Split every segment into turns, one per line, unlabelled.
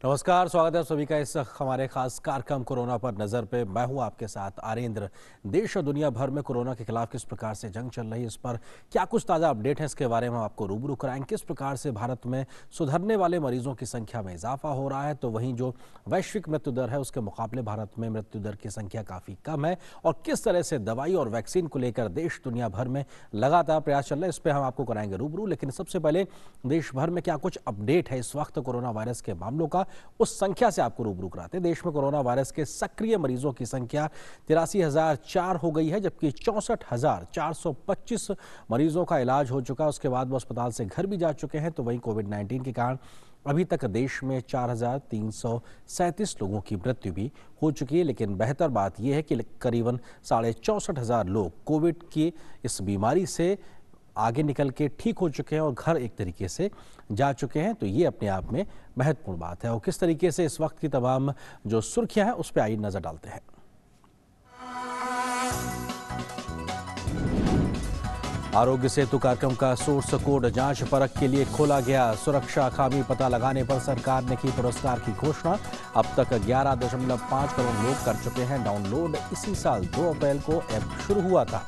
नमस्कार, स्वागत है आप सभी का इस हमारे खास कार्यक्रम कोरोना पर नजर पे। मैं हूं आपके साथ आरेंद्र। देश और दुनिया भर में कोरोना के खिलाफ किस प्रकार से जंग चल रही है, इस पर क्या कुछ ताज़ा अपडेट है, इसके बारे में हम आपको रूबरू कराएंगे। किस प्रकार से भारत में सुधरने वाले मरीजों की संख्या में इजाफा हो रहा है, तो वहीं जो वैश्विक मृत्यु दर है उसके मुकाबले भारत में मृत्यु दर की संख्या काफ़ी कम है, और किस तरह से दवाई और वैक्सीन को लेकर देश दुनिया भर में लगातार प्रयास चल रहे हैं, इस पर हम आपको कराएंगे रूबरू। लेकिन सबसे पहले देश भर में क्या कुछ अपडेट है इस वक्त कोरोना वायरस के मामलों का, उस संख्या से आपको रूबरू कराते हैं। देश में कोरोना वायरस के सक्रिय मरीजों की संख्या 83,004 हो गई है, जबकि 64,425 मरीजों का इलाज हो चुका है। उसके बाद वो अस्पताल से घर भी जा चुके हैं। तो वहीं कोविड-19 के कारण अभी तक देश में 4,337 लोगों की मृत्यु भी हो चुकी है। लेकिन बेहतर बात यह है कि करीबन 64,500 लोग कोविड की इस बीमारी से आगे निकल के ठीक हो चुके हैं और घर एक तरीके से जा चुके हैं। तो ये अपने आप में महत्वपूर्ण बात है। और किस तरीके से इस वक्त की तमाम जो सुर्खियां हैं उस पर आइए नजर डालते हैं। आरोग्य सेतु कार्यक्रम का सोर्स कोड जांच परख के लिए खोला गया। सुरक्षा खामी पता लगाने पर सरकार ने की पुरस्कार की घोषणा। अब तक 11.5 करोड़ लोग कर चुके हैं डाउनलोड। इसी साल 2 अप्रैल को ऐप शुरू हुआ था।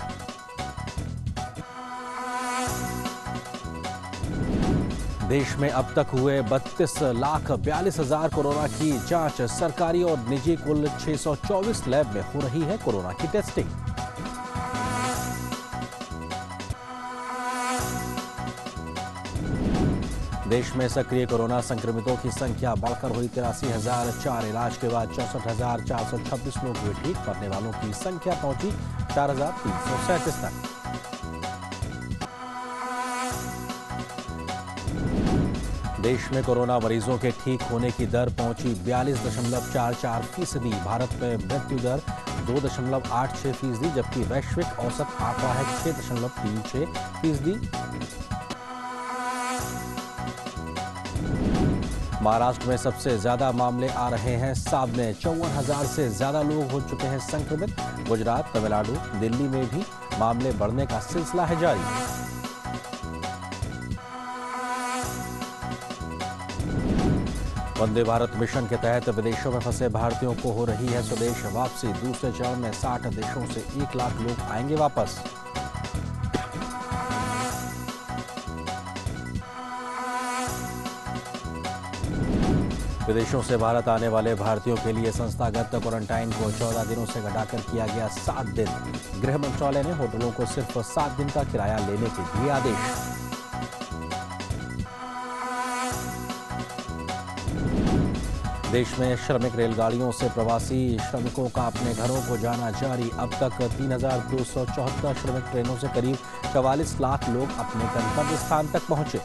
देश में अब तक हुए 32,42,000 कोरोना की जांच। सरकारी और निजी कुल 624 लैब में हो रही है कोरोना की टेस्टिंग। देश में सक्रिय कोरोना संक्रमितों की संख्या बढ़कर हुई 83,004। इलाज के बाद 64,426 लोग हुए ठीक। मरने वालों की संख्या पहुंची 4,337 तक। देश में कोरोना मरीजों के ठीक होने की दर पहुंची 42.44%। भारत में मृत्यु दर 2.86%, जबकि वैश्विक औसत आंकड़ा है 6.36%। महाराष्ट्र में सबसे ज्यादा मामले आ रहे हैं सामने। 54,000 से ज्यादा लोग हो चुके हैं संक्रमित। गुजरात, तमिलनाडु, दिल्ली में भी मामले बढ़ने का सिलसिला है जारी। वंदे भारत मिशन के तहत विदेशों में फंसे भारतीयों को हो रही है स्वदेश वापसी। दूसरे चरण में 60 देशों से 1 लाख लोग आएंगे वापस। विदेशों से भारत आने वाले भारतीयों के लिए संस्थागत क्वारंटाइन को 14 दिनों से घटाकर किया गया 7 दिन। गृह मंत्रालय ने होटलों को सिर्फ 7 दिन का किराया लेने के दिए आदेश। देश में श्रमिक रेलगाड़ियों से प्रवासी श्रमिकों का अपने घरों को जाना जारी। अब तक 3,274 श्रमिक ट्रेनों से करीब 44 लाख लोग अपने गंतव्य स्थान तक पहुंचे।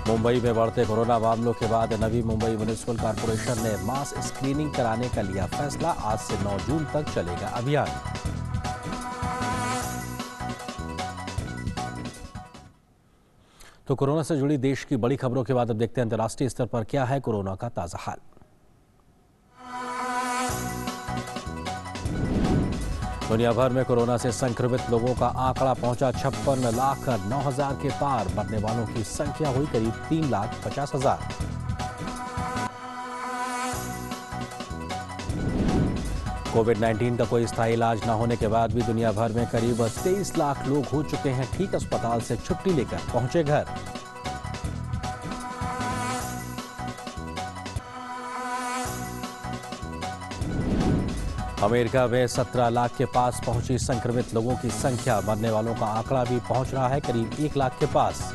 मुंबई में बढ़ते कोरोना मामलों के बाद नवी मुंबई म्युनिसिपल कॉर्पोरेशन ने मास स्क्रीनिंग कराने का लिया फैसला। आज से 9 जून तक चलेगा अभियान। तो कोरोना से जुड़ी देश की बड़ी खबरों के बाद अब देखते हैं अंतर्राष्ट्रीय स्तर पर क्या है कोरोना का ताजा हाल। दुनिया भर में कोरोना से संक्रमित लोगों का आंकड़ा पहुंचा 56,09,000 के पार। मरने वालों की संख्या हुई करीब 3,50,000। कोविड-19 का कोई स्थायी इलाज न होने के बाद भी दुनिया भर में करीब 23 लाख लोग हो चुके हैं ठीक। अस्पताल से छुट्टी लेकर पहुंचे घर। अमेरिका में 17 लाख के पास पहुंची संक्रमित लोगों की संख्या। मरने वालों का आंकड़ा भी पहुंच रहा है करीब 1 लाख के पास।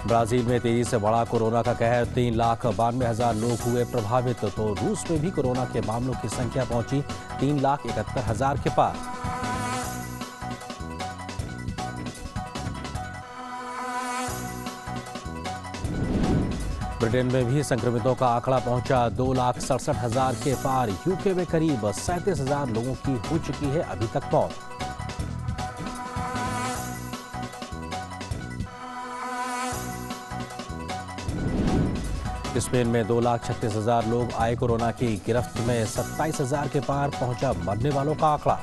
ब्राजील में तेजी से बढ़ा कोरोना का कहर। 3,92,000 लोग हुए प्रभावित। तो रूस में भी कोरोना के मामलों की संख्या पहुंची 3,71,000 के पार। ब्रिटेन में भी संक्रमितों का आंकड़ा पहुंचा 2,67,000 के पार। यूके में करीब 37,000 लोगों की हो चुकी है अभी तक मौत। स्पेन में 2,36,000 लोग आए कोरोना की गिरफ्त में 27,000 के पार पहुंचा मरने वालों का आंकड़ा।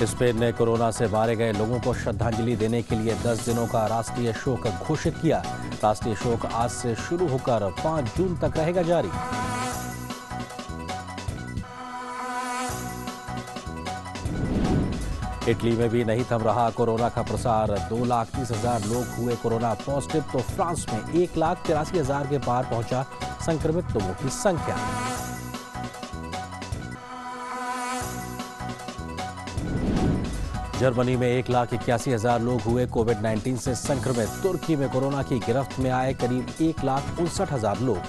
स्पेन ने कोरोना से मारे गए लोगों को श्रद्धांजलि देने के लिए 10 दिनों का राष्ट्रीय शोक घोषित किया। राष्ट्रीय शोक आज से शुरू होकर 5 जून तक रहेगा जारी। इटली में भी नहीं थम रहा कोरोना का प्रसार। 2,30,000 लोग हुए कोरोना पॉजिटिव तो फ्रांस में 1,83,000 के पार पहुंचा संक्रमित लोगों की संख्या। जर्मनी में 1,81,000 लोग हुए कोविड-19 से संक्रमित। तुर्की में कोरोना की गिरफ्त में आए करीब 1,59,000 लोग।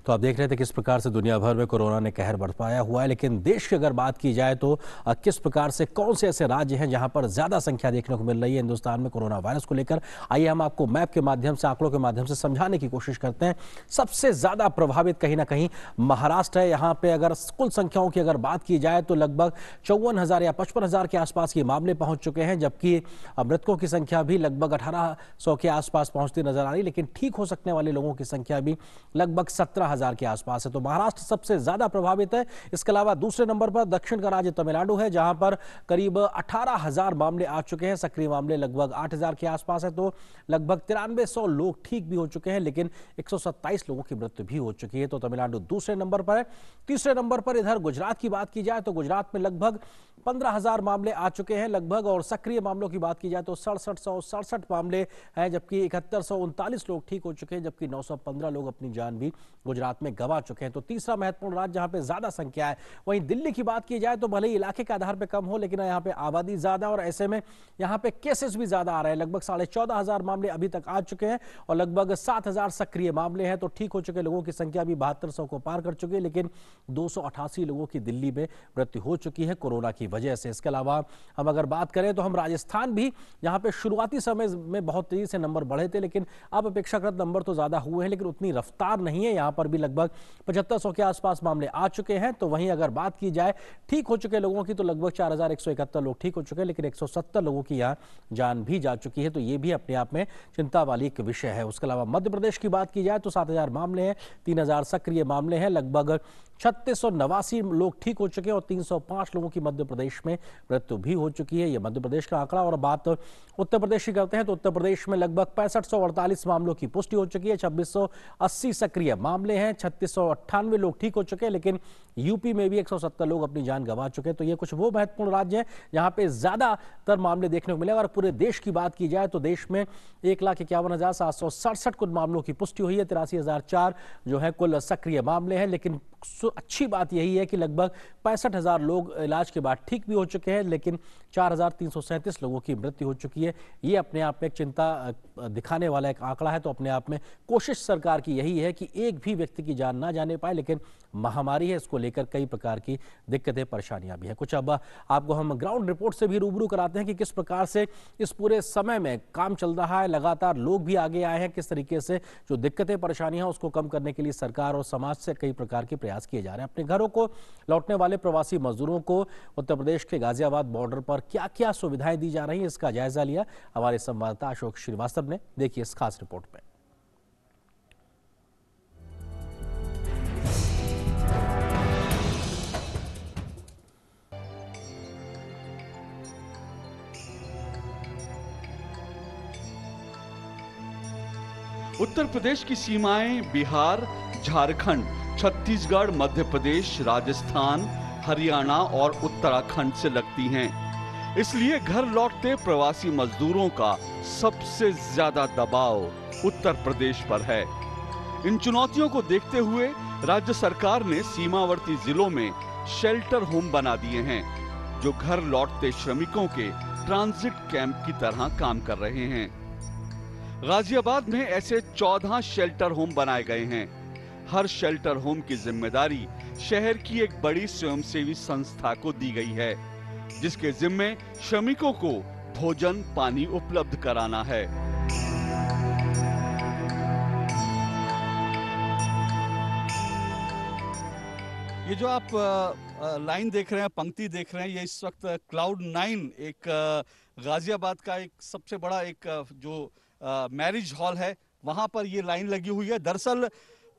तो आप देख रहे थे किस प्रकार से दुनिया भर में कोरोना ने कहर बरपाया हुआ है, लेकिन देश की अगर बात की जाए तो किस प्रकार से कौन से ऐसे राज्य हैं जहां पर ज्यादा संख्या देखने को मिल रही है हिंदुस्तान में कोरोना वायरस को लेकर। आइए हम आपको मैप के माध्यम से, आंकड़ों के माध्यम से समझाने की कोशिश करते हैं। सबसे ज्यादा प्रभावित कहीं ना कहीं महाराष्ट्र है। यहाँ पे अगर कुल संख्याओं की अगर बात की जाए तो लगभग 54,000 या 55,000 के आसपास के मामले पहुंच चुके हैं, जबकि मृतकों की संख्या भी लगभग 1,800 के आसपास पहुंचती नजर आ रही, लेकिन ठीक हो सकने वाले लोगों की संख्या भी लगभग 17,000 के आसपास है। तो महाराष्ट्र सबसे ज्यादा प्रभावित है। इसके अलावा दूसरे नंबर पर दक्षिण का राज्य तमिलनाडु है, जहां पर करीब 18,000 मामले आ चुके हैं। सक्रिय मामले लगभग 8,000 के आसपास है। तो लगभग 9300 लोग ठीक भी हो चुके हैं, लेकिन 127 लोगों की मृत्यु भी हो चुकी है। तो तमिलनाडु दूसरे नंबर पर है। तीसरे नंबर पर इधर गुजरात की बात की जाए तो गुजरात में लगभग 15,000 मामले आ चुके हैं लगभग, और सक्रिय मामलों की बात की जाए तो 6767 मामले हैं, जबकि 7139 लोग ठीक हो चुके हैं, जबकि 915 लोग अपनी जान भी गुजरात में गंवा चुके हैं। तो तीसरा महत्वपूर्ण राज्य जहां पे ज्यादा संख्या है। वहीं दिल्ली की बात की जाए तो भले ही इलाके के आधार पर कम हो, लेकिन यहाँ पे आबादी ज्यादा और ऐसे में यहाँ पे केसेस भी ज्यादा आ रहे हैं। लगभग 14,500 मामले अभी तक आ चुके हैं और लगभग 7,000 सक्रिय मामले हैं। तो ठीक हो चुके लोगों की संख्या भी 7200 को पार कर चुकी है, लेकिन 288 लोगों की दिल्ली में मृत्यु हो चुकी है कोरोना की वजह से। इसके अलावा हम अगर बात करें तो हम राजस्थान भी, यहाँ पे शुरुआती समय में बहुत तेजी से नंबर बढ़े थे, लेकिन अब अपेक्षाकृत नंबर तो ज्यादा हुए हैं, लेकिन उतनी रफ्तार नहीं है। यहाँ पर भी लगभग 7500 के आसपास मामले आ चुके हैं। तो वहीं अगर बात की जाए ठीक हो चुके लोगों की तो लगभग 4,171 लोग ठीक हो चुके हैं, लेकिन 170 लोगों की यहाँ जान भी जा चुकी है। तो ये भी अपने आप में चिंता वाली एक विषय है। उसके अलावा मध्य प्रदेश की बात की जाए तो 7,000 मामले हैं, 3,000 सक्रिय मामले हैं, लगभग 3689 लोग ठीक हो चुके हैं और 305 लोगों की मध्य प्रदेश में मृत्यु भी हो चुकी है। ये मध्य प्रदेश का आंकड़ा। और बात उत्तर प्रदेश की करते हैं तो उत्तर प्रदेश में लगभग 6548 मामलों की पुष्टि हो चुकी है, 2680 सक्रिय मामले हैं, 3698 लोग ठीक हो चुके हैं, लेकिन यूपी में भी 170 लोग अपनी जान गंवा चुके हैं। तो ये कुछ वो महत्वपूर्ण राज्य हैं जहां पे ज्यादातर मामले देखने को मिले। और पूरे देश की बात की जाए तो देश में 1,51,767 कुल मामलों की पुष्टि हुई है, 83,004 जो है कुल सक्रिय मामले हैं। लेकिन अच्छी बात यही है कि लगभग 65,000 लोग इलाज के बाद ठीक भी हो चुके हैं, लेकिन 4,337 लोगों की मृत्यु हो चुकी है। ये अपने आप में एक चिंता दिखाने वाला एक आंकड़ा है। तो अपने आप में कोशिश सरकार की यही है कि एक भी व्यक्ति की जान ना जाने पाए, लेकिन महामारी है, इसको लेकर कई प्रकार की दिक्कतें परेशानियां भी है। कुछ अब आपको हम ग्राउंड रिपोर्ट से भी रूबरू कराते हैं कि किस प्रकार से इस पूरे समय में काम चल रहा है। लगातार लोग भी आगे आए हैं, किस तरीके से जो दिक्कतें परेशानियां उसको कम करने के लिए सरकार और समाज से कई प्रकार के प्रयास किए जा रहे हैं। अपने घरों को लौटने वाले प्रवासी मजदूरों को उत्तर प्रदेश के गाजियाबाद बॉर्डर पर क्या क्या सुविधाएं दी जा रही हैं, इसका जायजा लिया हमारे संवाददाता अशोक श्रीवास्तव ने। देखिए इस खास रिपोर्ट में।
उत्तर प्रदेश की सीमाएं बिहार, झारखंड, छत्तीसगढ़, मध्य प्रदेश, राजस्थान, हरियाणा और उत्तराखंड से लगती हैं। इसलिए घर लौटते प्रवासी मजदूरों का सबसे ज्यादा दबाव उत्तर प्रदेश पर है। इन चुनौतियों को देखते हुए राज्य सरकार ने सीमावर्ती जिलों में शेल्टर होम बना दिए हैं, जो घर लौटते श्रमिकों के ट्रांजिट कैंप की तरह काम कर रहे हैं। गाजियाबाद में ऐसे 14 शेल्टर होम बनाए गए हैं। हर शेल्टर होम की जिम्मेदारी शहर की एक बड़ी स्वयंसेवी संस्था को दी गई है, जिसके जिम्मे श्रमिकों को भोजन पानी उपलब्ध कराना है। ये जो आप लाइन देख रहे हैं, पंक्ति देख रहे हैं, ये इस वक्त Cloud9 एक गाजियाबाद का एक सबसे बड़ा एक जो मैरिज हॉल है, वहाँ पर ये लाइन लगी हुई है। दरअसल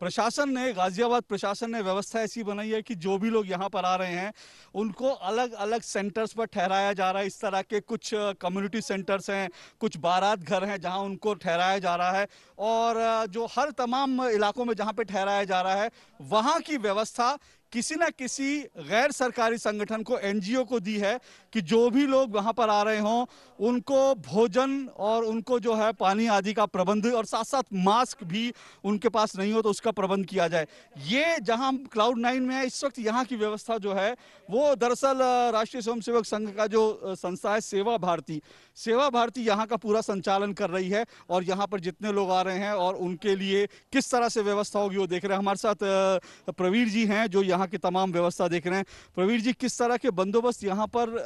प्रशासन ने, गाजियाबाद प्रशासन ने व्यवस्था ऐसी बनाई है कि जो भी लोग यहाँ पर आ रहे हैं उनको अलग अलग सेंटर्स पर ठहराया जा रहा है। इस तरह के कुछ कम्युनिटी सेंटर्स हैं, कुछ बारात घर हैं जहाँ उनको ठहराया जा रहा है, और जो हर तमाम इलाकों में जहाँ पे ठहराया जा रहा है वहाँ की व्यवस्था किसी न किसी गैर सरकारी संगठन को, एनजीओ को दी है कि जो भी लोग वहां पर आ रहे हों उनको भोजन और उनको जो है पानी आदि का प्रबंध, और साथ साथ मास्क भी उनके पास नहीं हो तो उसका प्रबंध किया जाए। ये जहां Cloud9 में है इस वक्त, यहाँ की व्यवस्था जो है वो दरअसल राष्ट्रीय स्वयंसेवक संघ का जो संस्था है सेवा भारती यहाँ का पूरा संचालन कर रही है। और यहाँ पर जितने लोग आ रहे हैं और उनके लिए किस तरह से व्यवस्था होगी वो देख रहे हैं। हमारे साथ प्रवीर जी हैं जो यहाँ की तमाम व्यवस्था देख रहे हैं। प्रवीर जी, किस तरह के बंदोबस्त यहाँ पर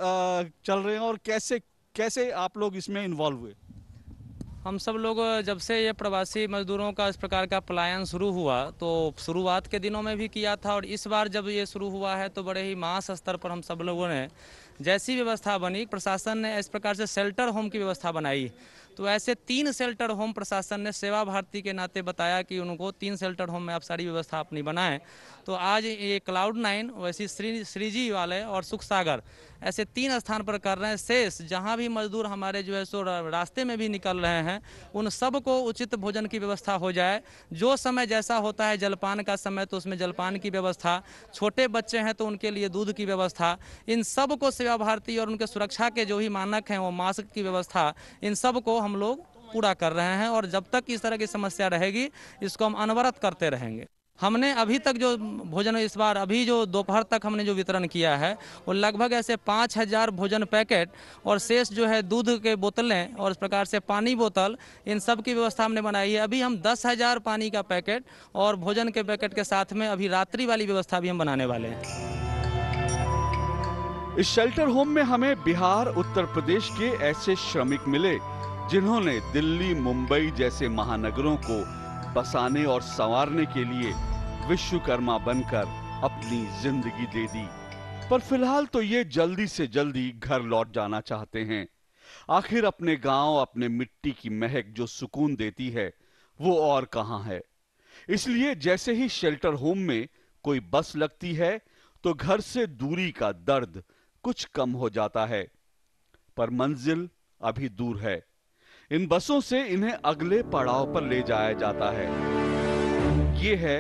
चल रहे हैं और कैसे कैसे आप लोग इसमें इन्वॉल्व हुए?
हम सब लोग जब से ये प्रवासी मजदूरों का इस प्रकार का पलायन शुरू हुआ तो शुरुआत के दिनों में भी किया था, और इस बार जब ये शुरू हुआ है तो बड़े ही मास स्तर पर हम सब लोगों ने जैसी व्यवस्था बनी, प्रशासन ने इस प्रकार से शेल्टर होम की व्यवस्था बनाई। तो ऐसे 3 शेल्टर होम प्रशासन ने सेवा भारती के नाते बताया कि उनको 3 शेल्टर होम में आप सारी व्यवस्था अपनी बनाएं। तो आज ये Cloud9 वैसी श्रीजी वाले और सुख सागर ऐसे 3 स्थान पर कर रहे हैं। शेष जहां भी मजदूर हमारे जो है सो रास्ते में भी निकल रहे हैं उन सब को उचित भोजन की व्यवस्था हो जाए। जो समय जैसा होता है जलपान का समय तो उसमें जलपान की व्यवस्था, छोटे बच्चे हैं तो उनके लिए दूध की व्यवस्था, इन सब को सेवा भारती और उनके सुरक्षा के जो भी मानक हैं वो मास्क की व्यवस्था, इन सब को हम लोग पूरा कर रहे हैं। और जब तक इस तरह की समस्या रहेगी इसको हम अनवरत करते रहेंगे। हमने अभी तक जो भोजन इस बार अभी जो दोपहर तक हमने जो वितरण किया है वो लगभग ऐसे 5000 भोजन पैकेट, और शेष जो है दूध के बोतलें और इस प्रकार से पानी बोतल, इन सब की व्यवस्था हमने बनाई है। अभी हम 10,000 पानी का पैकेट और भोजन के पैकेट के साथ में अभी रात्रि वाली व्यवस्था भी हम बनाने वाले हैं।
इस शेल्टर होम में हमें बिहार, उत्तर प्रदेश के ऐसे श्रमिक मिले जिन्होंने दिल्ली, मुंबई जैसे महानगरों को बसाने और संवारने के लिए विश्वकर्मा बनकर अपनी जिंदगी दे दी। पर फिलहाल तो ये जल्दी से जल्दी घर लौट जाना चाहते हैं। आखिर अपने गांव, अपने मिट्टी की महक जो सुकून देती है वो और कहां है। इसलिए जैसे ही शेल्टर होम में कोई बस लगती है तो घर से दूरी का दर्द कुछ कम हो जाता है, पर मंजिल अभी दूर है। इन बसों से इन्हें अगले पड़ाव पर ले जाया जाता है। ये है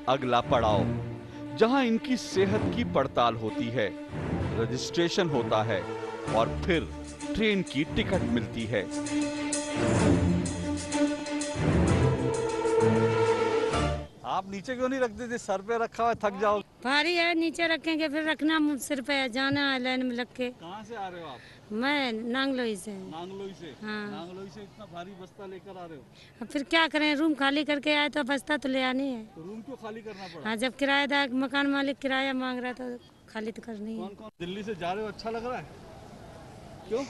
अगला पड़ाव, जहां इनकी सेहत की पड़ताल होती है, रजिस्ट्रेशन होता है और फिर ट्रेन की टिकट मिलती है। आप नीचे क्यों नहीं रख देते? सर पे रखा हुआ, थक जाओ।
भारी है, नीचे रखेंगे फिर रखना सिर पे, जाना है लाइन में लग के।
कहाँ से आ रहे हो आप?
मैं नांगलोई से।
नांगलोई से?
हाँ।
नांगलोई से इतना भारी बस्ता लेकर आ रहे हो?
अब फिर क्या करें, रूम खाली करके आए तो बस्ता तो ले आनी है।
तो रूम क्यों खाली करना पड़ा?
हाँ, जब किराएदार मकान मालिक किराया मांग रहा तो खाली तो करनी है।
कौन कौन दिल्ली से जा रहे हो? अच्छा लग रहा है? क्यों?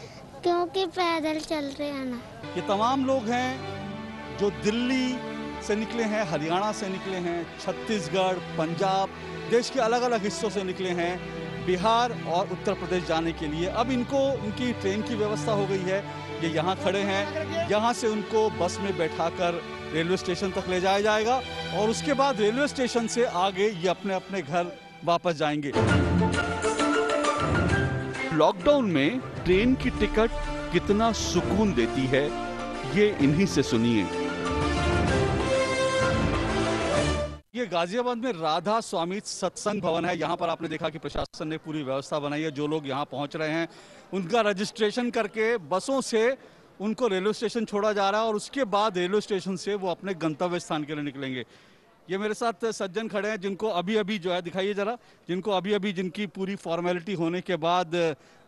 क्योंकि पैदल चल रहे हैं ना।
ये तमाम लोग हैं जो दिल्ली से निकले हैं, हरियाणा से निकले हैं, छत्तीसगढ़, पंजाब, देश के अलग अलग हिस्सों से निकले हैं बिहार और उत्तर प्रदेश जाने के लिए। अब इनको इनकी ट्रेन की व्यवस्था हो गई है, ये यहाँ खड़े हैं। यहाँ से उनको बस में बैठाकर रेलवे स्टेशन तक ले जाया जाएगा और उसके बाद रेलवे स्टेशन से आगे ये अपने अपने घर वापस जाएंगे। लॉकडाउन में ट्रेन की टिकट कितना सुकून देती है ये इन्हीं से सुनिए। ये गाजियाबाद में राधा स्वामी सत्संग भवन है। यहाँ पर आपने देखा कि प्रशासन ने पूरी व्यवस्था बनाई है। जो लोग यहाँ पहुँच रहे हैं उनका रजिस्ट्रेशन करके बसों से उनको रेलवे स्टेशन छोड़ा जा रहा है और उसके बाद रेलवे स्टेशन से वो अपने गंतव्य स्थान के लिए निकलेंगे। ये मेरे साथ सज्जन खड़े हैं जिनको अभी अभी जो है, दिखाइए जरा, जिनको अभी अभी जिनकी पूरी फॉर्मेलिटी होने के बाद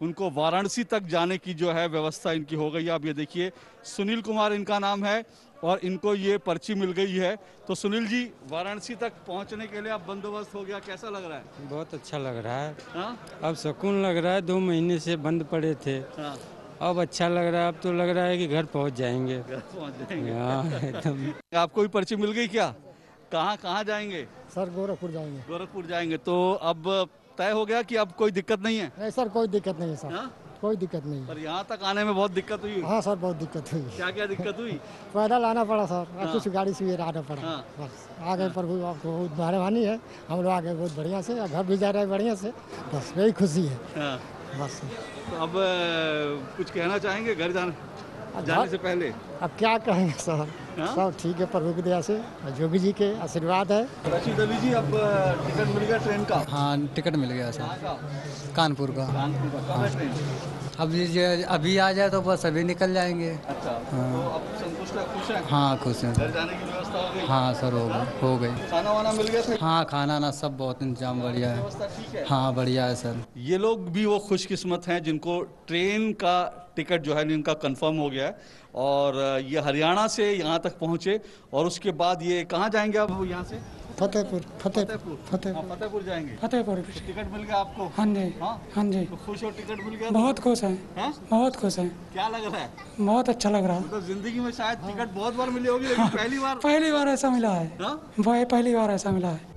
उनको वाराणसी तक जाने की जो है व्यवस्था इनकी हो गई है। आप ये देखिए, सुनील कुमार इनका नाम है और इनको ये पर्ची मिल गई है। तो सुनील जी, वाराणसी तक पहुंचने के लिए अब बंदोबस्त हो गया, कैसा लग रहा है?
बहुत अच्छा लग रहा है।
हाँ?
अब सुकून लग रहा है। 2 महीने से बंद पड़े थे।
हाँ।
अब अच्छा लग रहा है, अब तो लग रहा है कि घर पहुंच जाएंगे।
घर पहुंच जाएंगे।
हाँ एकदम।
आपको भी पर्ची मिल गई क्या? कहाँ कहाँ जाएंगे?
सर गोरखपुर जाएंगे।
गोरखपुर जाएंगे। तो अब तय हो गया कि अब कोई दिक्कत नहीं है?
नहीं सर, कोई दिक्कत नहीं है सर।
हाँ?
कोई दिक्कत नहीं है।
पर यहाँ तक आने में बहुत दिक्कत हुई।
हाँ सर, बहुत दिक्कत हुई।
क्या क्या दिक्कत हुई?
पैदल आना पड़ा सर, और
हाँ।
कुछ गाड़ी से आना पड़ा।
हाँ।
बस आगे प्रभु आपको बहुत मेहरबानी है, हम लोग आगे बहुत बढ़िया से, घर भी जा रहे हैं बढ़िया से, बस यही खुशी है।
हाँ।
बस
तो अब कुछ कहना चाहेंगे घर जाने से पहले?
अब क्या कहेंगे सर,
हाँ?
सब ठीक है प्रभु की दया से, और जोगी जी के आशीर्वाद है।
रशीद अली जी, अब टिकट मिल गया ट्रेन का?
हाँ टिकट मिल गया
कहाँ
सर,
का?
कानपुर का।
कानपुर का। कब है ट्रेन?
अभी आ जाए तो बस अभी निकल जाएंगे।
अच्छा, तो अब संतुष्ट है, खुश है?
हाँ खुश हैं।
घर जाने की व्यवस्था हो गई?
हाँ सर हो गई।
खाना वाना मिल गया था?
हाँ खाना ना सब बहुत इंतजाम बढ़िया है।
व्यवस्था ठीक है?
हाँ बढ़िया है सर।
ये लोग भी वो खुशकिस्मत हैं जिनको ट्रेन का टिकट जो है इनका कंफर्म हो गया है, और ये हरियाणा से यहाँ तक पहुँचे, और उसके बाद ये कहाँ जाएंगे अब यहाँ से?
फतेहपुर।
हाँ, फतेहपुर जाएंगे।
फतेहपुर।
टिकट मिल गया आपको?
हाँ जी।
हाँ?
हाँ जी,
तो खुश हो, टिकट मिल गया?
बहुत खुश है,
हाँ?
बहुत खुश है,
क्या लग रहा है?
बहुत अच्छा लग रहा है।
मतलब जिंदगी में शायद टिकट बहुत बार मिली होगी, लेकिन
पहली बार ऐसा मिला है।
हाँ?
वह पहली बार ऐसा मिला है।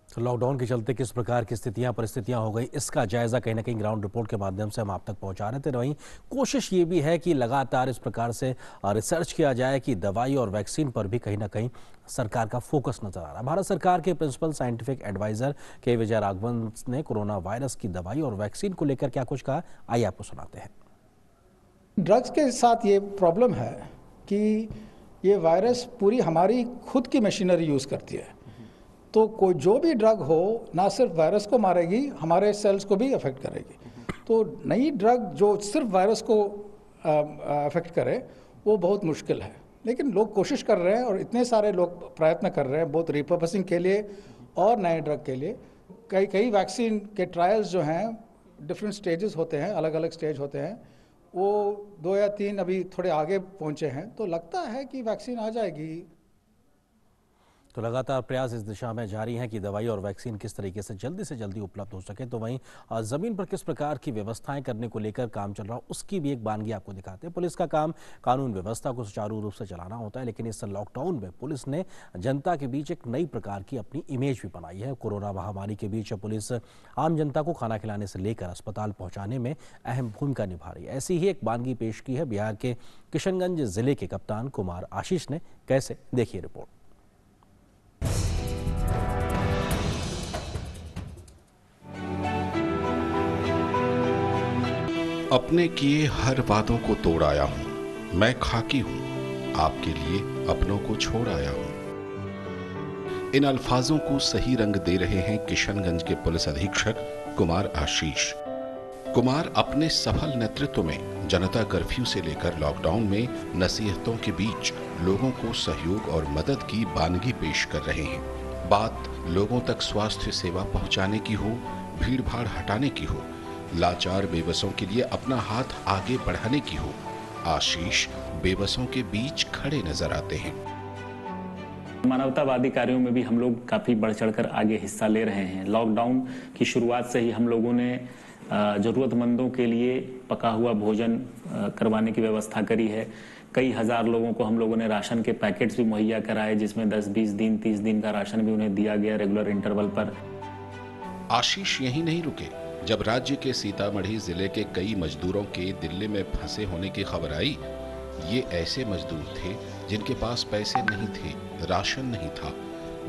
तो लॉकडाउन के चलते किस प्रकार की परिस्थितियां हो गई, इसका जायजा कहीं ना कहीं ग्राउंड रिपोर्ट के माध्यम से हम आप तक पहुंचा रहे थे। वहीं कोशिश ये भी है कि लगातार इस प्रकार से रिसर्च किया जाए कि दवाई और वैक्सीन पर भी कहीं ना कहीं सरकार का फोकस नजर आ रहा है। भारत सरकार के प्रिंसिपल साइंटिफिक एडवाइजर के विजय राघवन ने कोरोना वायरस की दवाई और वैक्सीन को लेकर क्या कुछ कहा, आइए आपको सुनाते हैं।
ड्रग्स के साथ ये प्रॉब्लम है कि ये वायरस पूरी हमारी खुद की मशीनरी यूज़ करती है। तो कोई जो भी ड्रग हो, ना सिर्फ वायरस को मारेगी, हमारे सेल्स को भी अफेक्ट करेगी। तो नई ड्रग जो सिर्फ वायरस को अफेक्ट करे वो बहुत मुश्किल है, लेकिन लोग कोशिश कर रहे हैं और इतने सारे लोग प्रयत्न कर रहे हैं बहुत रिपर्पसिंग के लिए और नए ड्रग के लिए। कई वैक्सीन के ट्रायल्स जो हैं डिफरेंट स्टेजेस होते हैं, अलग अलग स्टेज होते हैं, वो 2 या 3 अभी थोड़े आगे पहुंचे हैं। तो लगता है कि वैक्सीन आ जाएगी।
तो लगातार प्रयास इस दिशा में जारी हैं कि दवाई और वैक्सीन किस तरीके से जल्दी उपलब्ध हो सके। तो वहीं ज़मीन पर किस प्रकार की व्यवस्थाएं करने को लेकर काम चल रहा, उसकी भी एक बानगी आपको दिखाते हैं। पुलिस का काम कानून व्यवस्था को सुचारू रूप से चलाना होता है, लेकिन इस लॉकडाउन में पुलिस ने जनता के बीच एक नई प्रकार की अपनी इमेज भी बनाई है। कोरोना महामारी के बीच पुलिस आम जनता को खाना खिलाने से लेकर अस्पताल पहुँचाने में अहम भूमिका निभा रही है। ऐसी ही एक बानगी पेश की है बिहार के किशनगंज जिले के कप्तान कुमार आशीष ने। कैसे, देखिए रिपोर्ट।
अपने किए हर वादों को तोड़ आया हूं, मैं खाकी हूं, आपके लिए अपनों को छोड़ आया हूं। इन अल्फाजों को सही रंग दे रहे हैं किशनगंज के पुलिस अधीक्षक कुमार आशीष। कुमार अपने सफल नेतृत्व में जनता कर्फ्यू से लेकर लॉकडाउन में नसीहतों के बीच लोगों को सहयोग और मदद की बानगी पेश कर रहे हैं। बात लोगों तक स्वास्थ्य सेवा पहुंचाने की हो, भीड़ भाड़ हटाने की हो, लाचार बेबसों के लिए अपना हाथ आगे बढ़ाने की हो, आशीष बेबसों के खड़े खड़े नजर आते हैं।
मानवतावादी कार्यों में भी हम लोग काफी बढ़ चढ़कर आगे हिस्सा ले रहे हैं। लॉकडाउन की शुरुआत से ही हम लोगों ने जरूरतमंदों के लिए पका हुआ भोजन करवाने की व्यवस्था करी है। कई हजार लोगों को हम लोगों ने राशन के पैकेट्स भी मुहैया कराए, जिसमें 10-20 दिन 30 दिन का राशन भी उन्हें दिया गया रेगुलर इंटरवल पर।
आशीष यहीं नहीं रुके। जब राज्य के सीतामढ़ी जिले के कई मजदूरों के दिल्ली में फंसे होने की खबर आई, ये ऐसे मजदूर थे जिनके पास पैसे नहीं थे, राशन नहीं था।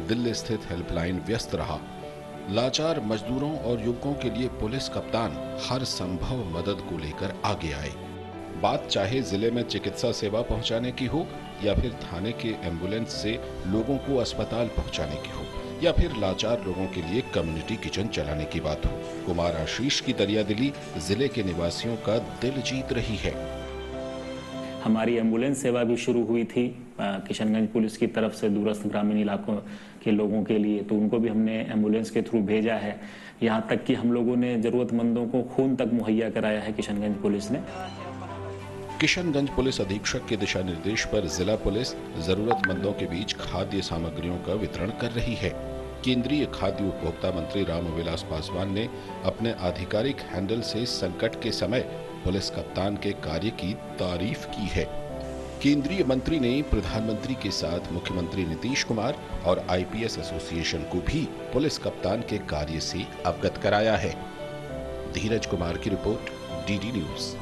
दिल्ली स्थित हेल्पलाइन व्यस्त रहा। लाचार मजदूरों और युवकों के लिए पुलिस कप्तान हर संभव मदद को लेकर आगे आए। बात चाहे जिले में चिकित्सा सेवा पहुंचाने की हो, या फिर थाने के एम्बुलेंस से लोगों को अस्पताल पहुंचाने की हो, या फिर लाचार लोगों के लिए कम्युनिटी किचन चलाने की बात हो, कुमार आशीष की दरियादिली जिले के निवासियों का दिल जीत रही है।
हमारी एम्बुलेंस सेवा भी शुरू हुई थी किशनगंज पुलिस की तरफ से दूरस्थ ग्रामीण इलाकों के लोगों के लिए, तो उनको भी हमने एम्बुलेंस के थ्रू भेजा है। यहाँ तक कि हम लोगों ने जरूरतमंदों को खून तक मुहैया कराया है किशनगंज पुलिस ने।
किशनगंज पुलिस अधीक्षक के दिशा निर्देश पर जिला पुलिस जरूरतमंदों के बीच खाद्य सामग्रियों का वितरण कर रही है। केंद्रीय खाद्य उपभोक्ता मंत्री रामविलास पासवान ने अपने आधिकारिक हैंडल से संकट के समय पुलिस कप्तान के कार्य की तारीफ की है। केंद्रीय मंत्री ने प्रधानमंत्री के साथ मुख्यमंत्री नीतीश कुमार और आईपीएस एसोसिएशन को भी पुलिस कप्तान के कार्य से अवगत कराया है। धीरज कुमार की रिपोर्ट, डीडी न्यूज।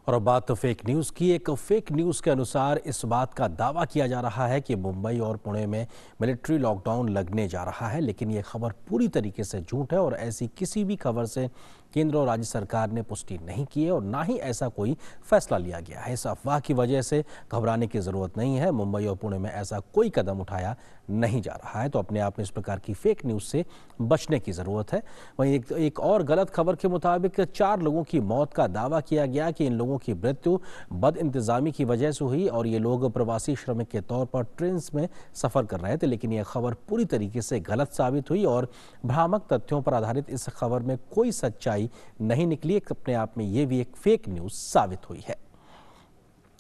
और अब बात फेक न्यूज़ की। एक फेक न्यूज़ के अनुसार इस बात का दावा किया जा रहा है कि मुंबई और पुणे में मिलिट्री लॉकडाउन लगने जा रहा है, लेकिन ये खबर पूरी तरीके से झूठ है और ऐसी किसी भी खबर से केंद्र और राज्य सरकार ने पुष्टि नहीं की है और ना ही ऐसा कोई फैसला लिया गया है। इस अफवाह की वजह से घबराने की ज़रूरत नहीं है। मुंबई और पुणे में ऐसा कोई कदम उठाया नहीं जा रहा है, तो अपने आप में इस प्रकार की फेक न्यूज़ से बचने की ज़रूरत है। वहीं एक और गलत खबर के मुताबिक 4 लोगों की मौत का दावा किया गया कि इन लोगों की मृत्यु बद इंतजामी की वजह से हुई और ये लोग प्रवासी श्रमिक के तौर पर ट्रेन में सफ़र कर रहे थे, लेकिन यह खबर पूरी तरीके से गलत साबित हुई और भ्रामक तथ्यों पर आधारित इस खबर में कोई सच्चाई नहीं निकली। अपने आप में ये भी एक फेक न्यूज़ साबित हुई है।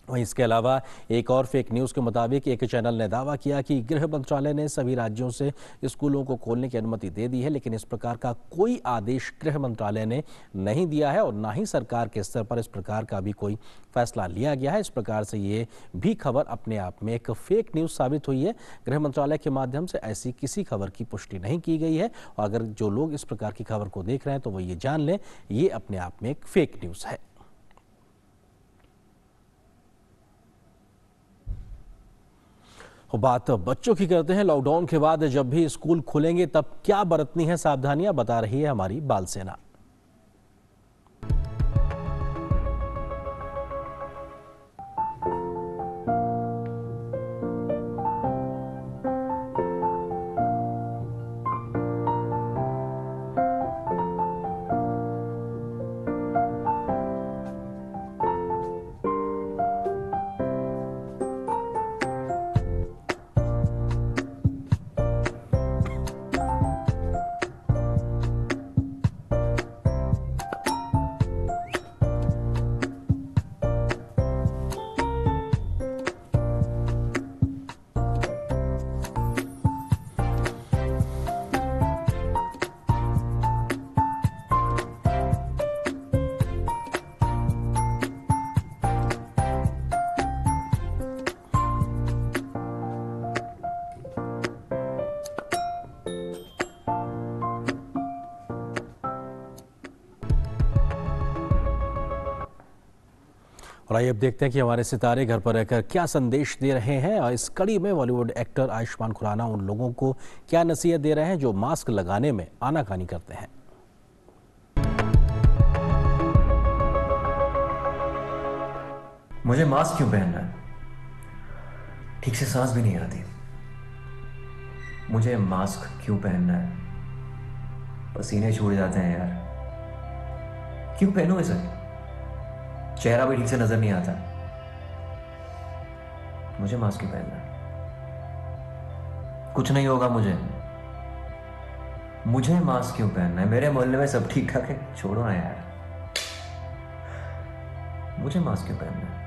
वहीं इसके अलावा एक और फेक न्यूज़ के मुताबिक एक चैनल ने दावा किया कि गृह मंत्रालय ने सभी राज्यों से स्कूलों को खोलने की अनुमति दे दी है, लेकिन इस प्रकार का कोई आदेश गृह मंत्रालय ने नहीं दिया है और ना ही सरकार के स्तर पर इस प्रकार का भी कोई फैसला लिया गया है। इस प्रकार से ये भी खबर अपने आप में एक फेक न्यूज़ साबित हुई है। गृह मंत्रालय के माध्यम से ऐसी किसी खबर की पुष्टि नहीं की गई है और अगर जो लोग इस प्रकार की खबर को देख रहे हैं तो वो ये जान लें, ये अपने आप में एक फेक न्यूज़ है। बात बच्चों की करते हैं। लॉकडाउन के बाद जब भी स्कूल खुलेंगे तब क्या बरतनी है सावधानियां, बता रही है हमारी बाल सेना। और आइए अब देखते हैं कि हमारे सितारे घर पर रहकर क्या संदेश दे रहे हैं। और इस कड़ी में बॉलीवुड एक्टर आयुष्मान खुराना उन लोगों को क्या नसीहत दे रहे हैं जो मास्क लगाने में आनाकानी करते हैं।
मुझे मास्क क्यों पहनना है? ठीक से सांस भी नहीं आती। मुझे मास्क क्यों पहनना है? पसीने छूट जाते हैं यार। क्यों पहनूं इसे? चेहरा भी ठीक से नजर नहीं आता। मुझे मास्क क्यों पहनना है? कुछ नहीं होगा मुझे मास्क क्यों पहनना है? मेरे मोहल्ले में सब ठीक ठाक है, छोड़ो ना यार। मुझे मास्क क्यों पहनना है?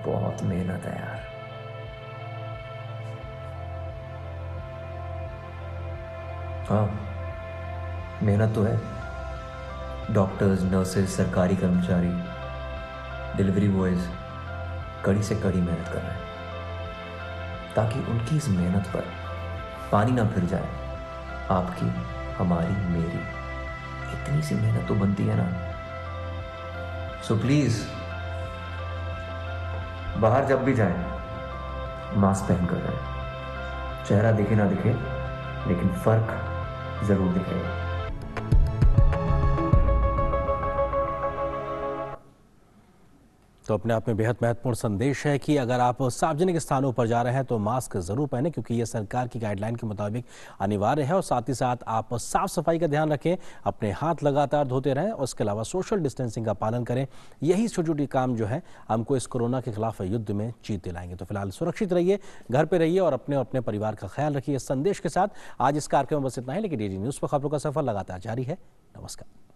बहुत मेहनत है यार। हाँ, मेहनत तो है। डॉक्टर्स, नर्सेज, सरकारी कर्मचारी, डिलीवरी बॉयज कड़ी से कड़ी मेहनत कर रहे हैं ताकि उनकी इस मेहनत पर पानी ना फिर जाए। आपकी, हमारी, मेरी इतनी सी मेहनत तो बनती है ना। सो प्लीज बाहर जब भी जाए मास्क पहन कर जाए। चेहरा दिखे ना दिखे, लेकिन फर्क जरूर दिखेगा।
तो अपने आप में बेहद महत्वपूर्ण संदेश है कि अगर आप सार्वजनिक स्थानों पर जा रहे हैं तो मास्क जरूर पहनें, क्योंकि ये सरकार की गाइडलाइन के मुताबिक अनिवार्य है। और साथ ही साथ आप साफ सफाई का ध्यान रखें, अपने हाथ लगातार धोते रहें और उसके अलावा सोशल डिस्टेंसिंग का पालन करें। यही छोटी छोटी काम जो है हमको इस कोरोना के खिलाफ युद्ध में जीत दिलाएंगे। तो फिलहाल सुरक्षित रहिए, घर पर रहिए और अपने परिवार का ख्याल रखिए। इस संदेश के साथ आज इस कार्यक्रम में बस इतना ही, लेकिन DD न्यूज़ पर खबरों का सफर लगातार जारी है। नमस्कार।